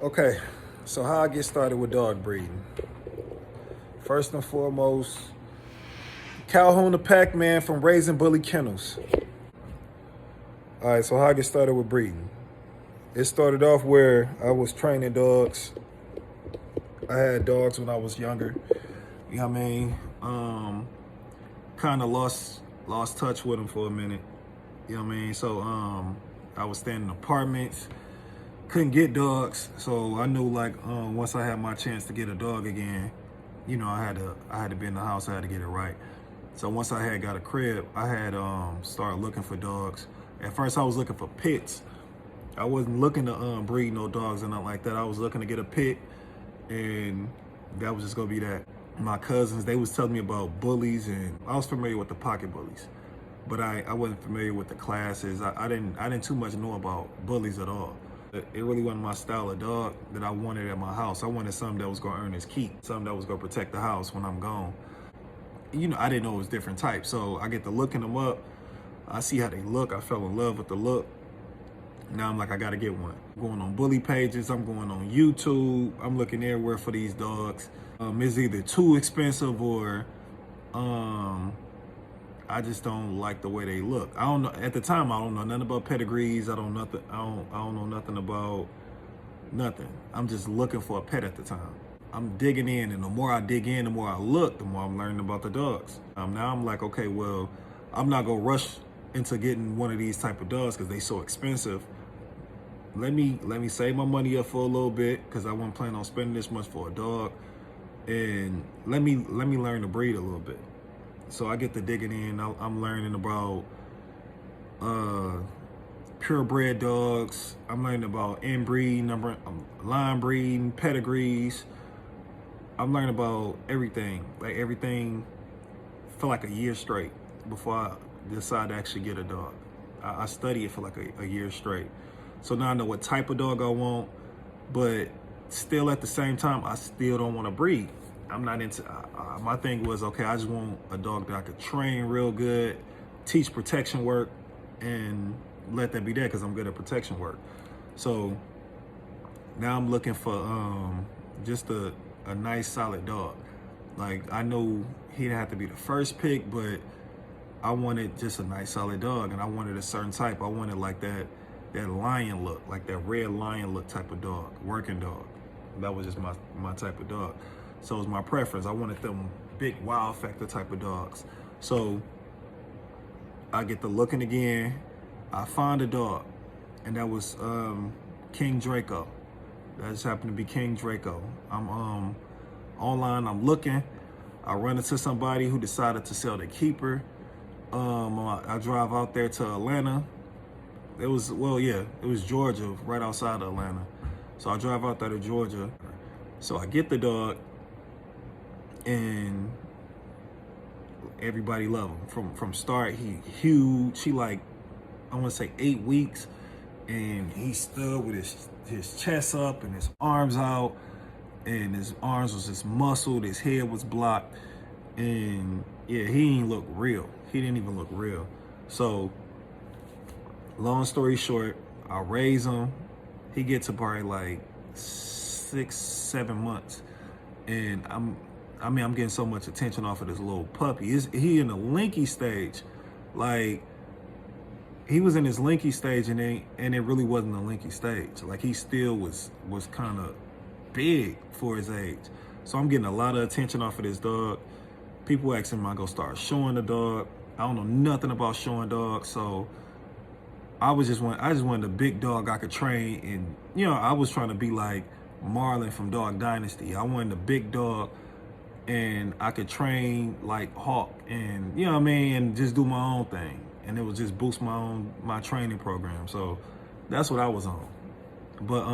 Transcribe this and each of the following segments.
Okay, so how I get started with dog breeding? First and foremost, Calhoun the Pac-Man from Raising Bully Kennels. All right, so how I get started with breeding? It started off where I was training dogs. I had dogs when I was younger. You know what I mean? Kind of lost touch with them for a minute. You know what I mean? So I was staying in apartments, couldn't get dogs. So I knew like once I had my chance to get a dog again, you know, I had to be in the house. I had to get it right. So once I had got a crib, I had started looking for dogs. At first, I was looking for pits. I wasn't looking to breed no dogs or nothing like that. I was looking to get a pit, and that was just gonna be that. My cousins, they was telling me about bullies, and I was familiar with the pocket bullies, but I wasn't familiar with the classes. I didn't too much know about bullies at all. It really wasn't my style of dog that I wanted at my house. I wanted something that was gonna earn its keep, something that was gonna protect the house when I'm gone. You know, I didn't know it was different types. So I get to looking them up. I see how they look. I fell in love with the look. Now I'm like, I gotta get one. I'm going on bully pages. I'm going on YouTube. I'm looking everywhere for these dogs. It's either too expensive or I just don't like the way they look. I don't know. At the time, I don't know nothing about pedigrees. I don't know nothing about nothing. I'm just looking for a pet at the time. I'm digging in, and the more I dig in, the more I look, the more I'm learning about the dogs. Now I'm like, okay, well, I'm not gonna rush into getting one of these type of dogs because they so expensive. Let me save my money up for a little bit because I wasn't planning on spending this much for a dog, and let me learn to breed a little bit. So I get to digging in. I'm learning about purebred dogs. I'm learning about inbreed, line breeding, pedigrees. I'm learning about everything, like everything for like a year straight before I decide to actually get a dog. I study it for like a year straight. So now I know what type of dog I want, but still at the same time, I still don't want to breed. I'm not into, my thing was, okay, I just want a dog that I could train real good, teach protection work, and let that be there because I'm good at protection work. So now I'm looking for just a nice solid dog. Like I know he didn't have to be the first pick, but I wanted just a nice solid dog, and I wanted a certain type. I wanted like that lion look, like that red lion look type of dog, working dog. That was just my type of dog. So it was my preference. I wanted them big wow factor type of dogs. So I get to looking again. I find a dog, and that was King Draco. That just happened to be King Draco. I'm online, I'm looking. I run into somebody who decided to sell the keeper. I drive out there to Atlanta. It was Georgia, right outside of Atlanta. So I drive out there to Georgia. So I get the dog, and everybody love him. From start, he huge. He like, I want to say 8 weeks, and he stood with his chest up and his arms out, and his arms was just muscled, his head was blocked, and yeah, he didn't look real. He didn't even look real. So long story short, I raise him. He gets to probably like 6-7 months, and I'm getting so much attention off of this little puppy. He in the linky stage, like he was in his linky stage, and it really wasn't a linky stage. Like he still was kind of big for his age. So I'm getting a lot of attention off of this dog. People asking me, I go start showing the dog. I don't know nothing about showing dogs, so I just wanted a big dog I could train, and you know, I was trying to be like Marlin from Dog Dynasty. I wanted a big dog, and I could train like Hawk, and you know what I mean, and just do my own thing, and it would just boost my training program. So that's what I was on. But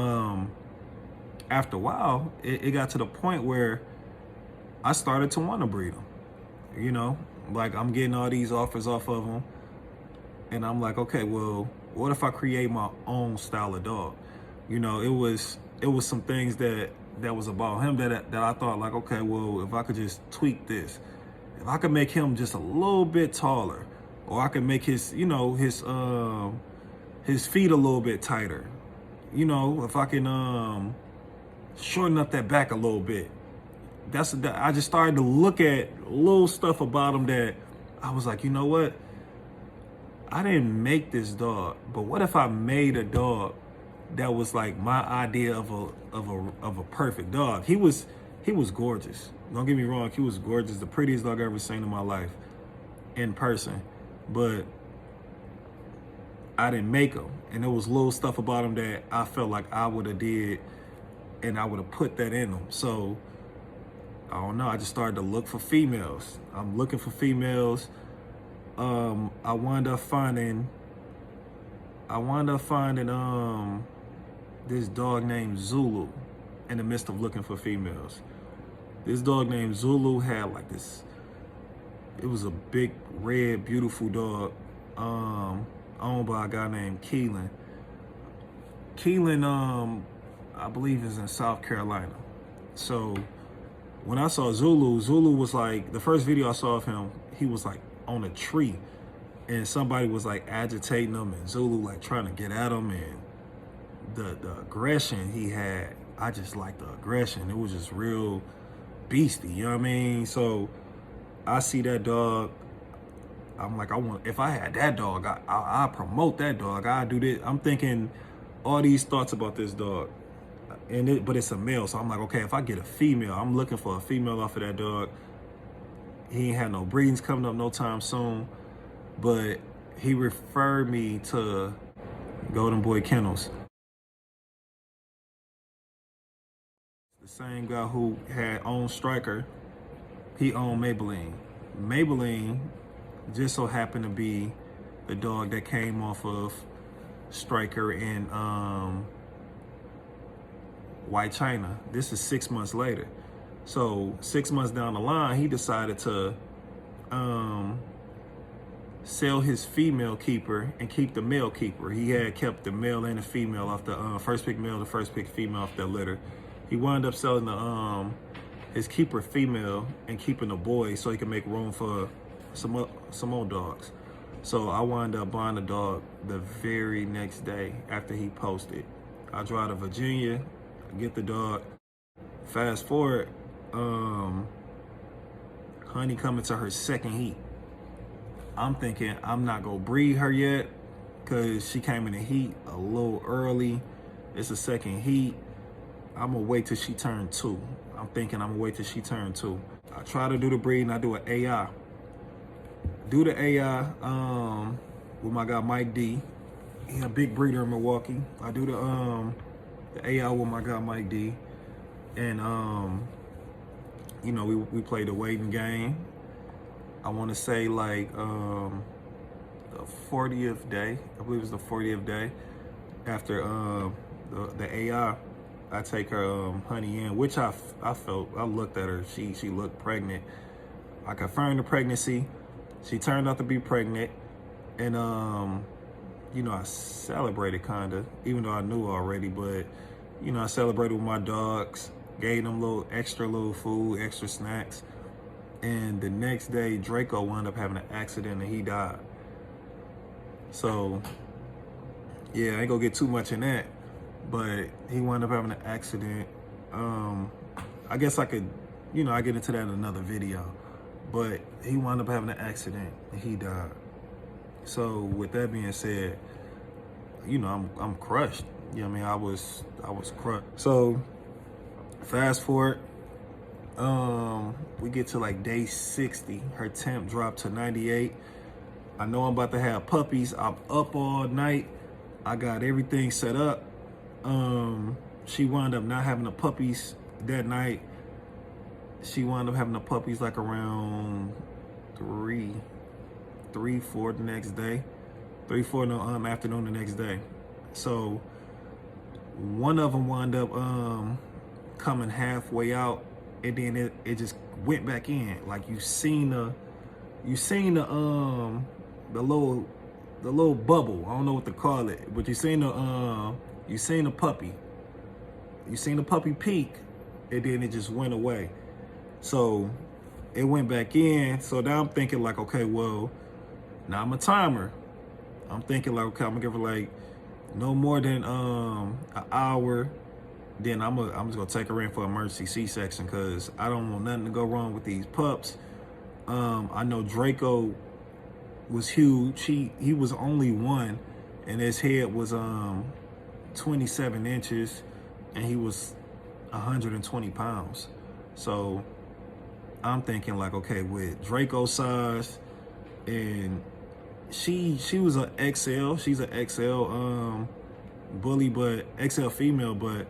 after a while, it got to the point where I started to want to breed them. You know, like I'm getting all these offers off of them, and I'm like, okay, well, what if I create my own style of dog? You know, it was some things that was about him that I thought like, okay, well, if I could just tweak this, if I could make him just a little bit taller, or I could make his, you know, his feet a little bit tighter. You know, if I can shorten up that back a little bit. I just started to look at little stuff about him that I was like, you know what? I didn't make this dog, but what if I made a dog that was like my idea of a perfect dog? He was gorgeous. Don't get me wrong, he was gorgeous, the prettiest dog I ever seen in my life in person. But I didn't make him, and there was little stuff about him that I felt like I would have did, and I would have put that in him. So I don't know. I just started to look for females. I'm looking for females. I wound up finding this dog named Zulu in the midst of looking for females. This dog named Zulu had like this, it was a big, red, beautiful dog, owned by a guy named Keelan. Keelan, I believe is in South Carolina. So when I saw Zulu, Zulu was like, the first video I saw of him, he was like on a tree and somebody was like agitating him and Zulu like trying to get at him, and the aggression he had, I just liked the aggression. It was just real beastie, you know what I mean? So I see that dog, I'm like, if I had that dog, I'll promote that dog. I'll do this. I'm thinking all these thoughts about this dog. But it's a male, so I'm like, okay, if I get a female, I'm looking for a female off of that dog. He ain't had no breedings coming up no time soon, but he referred me to Golden Boy Kennels. The same guy who had owned Striker, he owned Maybelline. Maybelline just so happened to be the dog that came off of Striker and White China. This is 6 months later. So 6 months down the line, he decided to sell his female keeper and keep the male keeper. He had kept the male and the female off the first pick male, the first pick female off that litter. He wound up selling the his keeper female and keeping the boy so he could make room for some more dogs. So I wound up buying the dog the very next day after he posted. I drive to Virginia, get the dog. Fast forward, Honey coming to her second heat. I'm thinking I'm not gonna breed her yet because she came in the heat a little early. It's a second heat. I'm gonna wait till she turned 2. I'm thinking I'm gonna wait till she turned 2. I try to do the breeding. I do an AI. Do the AI with my guy Mike D. He a big breeder in Milwaukee. I do the AI with my guy Mike D. And you know, we played the waiting game. I want to say like the 40th day. I believe it was the 40th day after the AI. I take her Honey in, which I looked at her. She looked pregnant. I confirmed the pregnancy. She turned out to be pregnant, and you know, I celebrated kinda, even though I knew already. But you know, I celebrated with my dogs, gave them little food, extra snacks. And the next day, Draco wound up having an accident and he died. So, yeah, I ain't gonna get too much in that, but he wound up having an accident. I guess I could, you know, I get into that in another video, but he wound up having an accident and he died. So with that being said, you know, I'm crushed. You know what I mean? I was crushed. So fast forward, we get to like day 60. Her temp dropped to 98. I know I'm about to have puppies. I'm up all night. I got everything set up. She wound up not having the puppies that night. She wound up having the puppies like around 3, 4 the next day. 3, 4 in the afternoon the next day. So one of them wound up coming halfway out, and then it just went back in. Like you seen the little bubble. I don't know what to call it, but you seen the puppy. You seen the puppy peak, and then it just went away. So it went back in. So now I'm thinking like, okay, well, now I'm a timer. I'm thinking like, okay, I'm gonna give her like no more than an hour then I'm just gonna take her in for emergency C-section because I don't want nothing to go wrong with these pups. I know Draco was huge. He was only one, and his head was 27 inches, and he was 120 pounds. So I'm thinking like, okay, with Draco size, and she was an XL. She's an XL bully, but XL female, but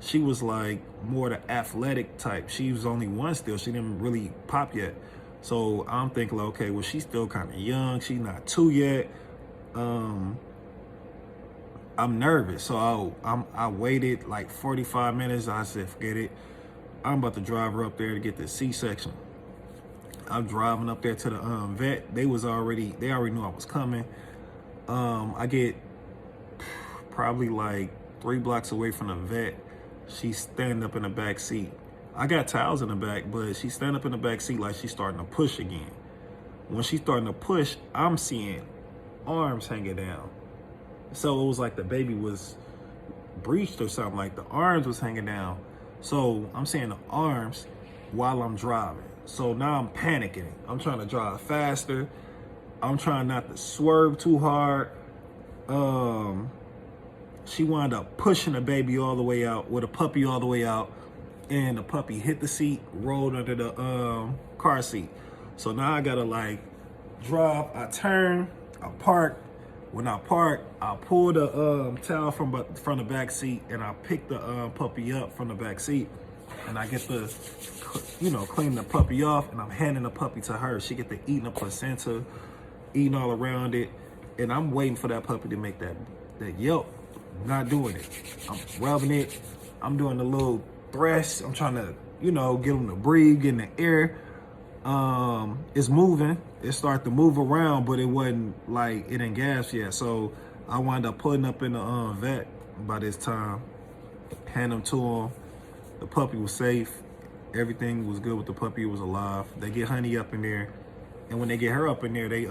she was like more the athletic type. She was only one still. She didn't really pop yet. So I'm thinking like, okay, well, she's still kind of young. She's not 2 yet. I'm nervous. So I waited like 45 minutes. I said, forget it. I'm about to drive her up there to get the C-section. I'm driving up there to the vet. They already knew I was coming. I get probably like 3 blocks away from the vet. She's standing up in the back seat. I got towels in the back, but she's standing up in the back seat like she's starting to push again. When she's starting to push, I'm seeing arms hanging down. So it was like the baby was breached or something, like the arms was hanging down. So I'm seeing the arms while I'm driving. So now I'm panicking. I'm trying to drive faster. I'm trying not to swerve too hard. She wound up pushing the baby all the way out, with a puppy all the way out, and the puppy hit the seat, rolled under the car seat. So now I gotta like drive. I turn, I park. When I park, I pull the towel from the back seat, and I pick the puppy up from the back seat, and I get the, clean the puppy off, and I'm handing the puppy to her. She get to eating the placenta, eating all around it, and I'm waiting for that puppy to make that yelp. Not doing it. I'm rubbing it. I'm doing the little thresh. I'm trying to, get them to breathe, get in the air. It's moving. It started to move around, but it wasn't like it didn't gas yet. So I wound up putting up in the vet by this time. Hand them to him. The puppy was safe. Everything was good with the puppy. It was alive. They get Honey up in there, and when they get her up in there, they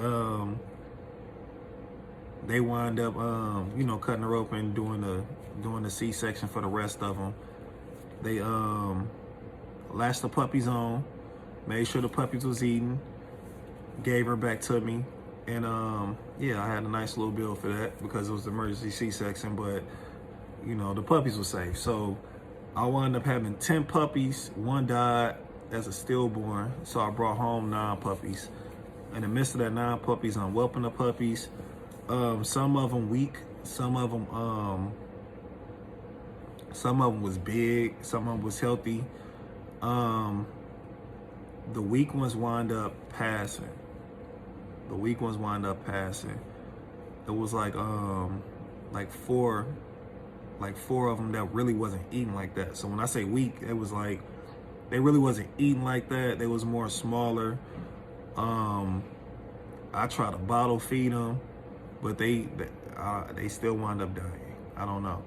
wind up cutting her open, doing the C-section for the rest of them. They latched the puppies on, made sure the puppies was eating, gave her back to me, and I had a nice little bill for that because it was an emergency C-section, but the puppies were safe. So I wound up having 10 puppies. 1 died as a stillborn, so I brought home 9 puppies. In the midst of that 9 puppies, I'm whelping the puppies. Some of them weak, some of them was big, some of them was healthy. The weak ones wind up passing. It was like 4 of them that really wasn't eating like that. So when I say weak, it was like they really wasn't eating like that. They was more smaller. I try to bottle feed them, but they still wind up dying. I don't know.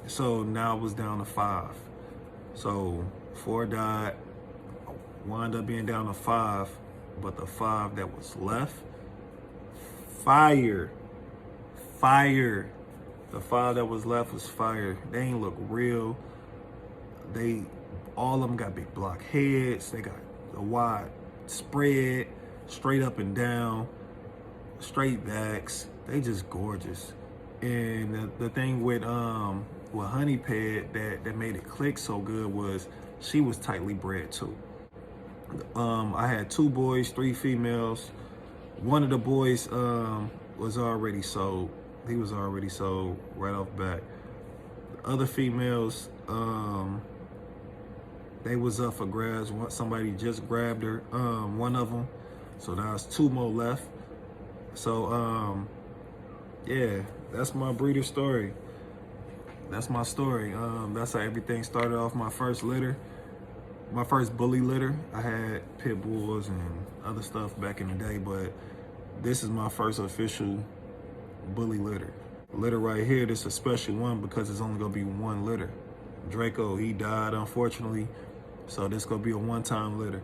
So now it was down to 5. So 4 died, wound up being down to 5, but the 5 that was left, fire. The 5 that was left was fire. They ain't look real. All of them got big block heads. They got a wide spread, straight up and down, straight backs. They just gorgeous. And the thing with Honey Pet that made it click so good was she was tightly bred too. I had 2 boys, 3 females. One of the boys was already sold. He was already sold right off the bat. The other females, they was up for grabs. Somebody just grabbed her, one of them. So now it's 2 more left. So yeah, that's my breeder story. That's my story. That's how everything started off. My first litter, my first bully litter. I had pit bulls and other stuff back in the day, but this is my first official bully litter. Litter right here, this is a special one because it's only gonna be 1 litter. Draco, he died unfortunately, so this gonna be a one-time litter.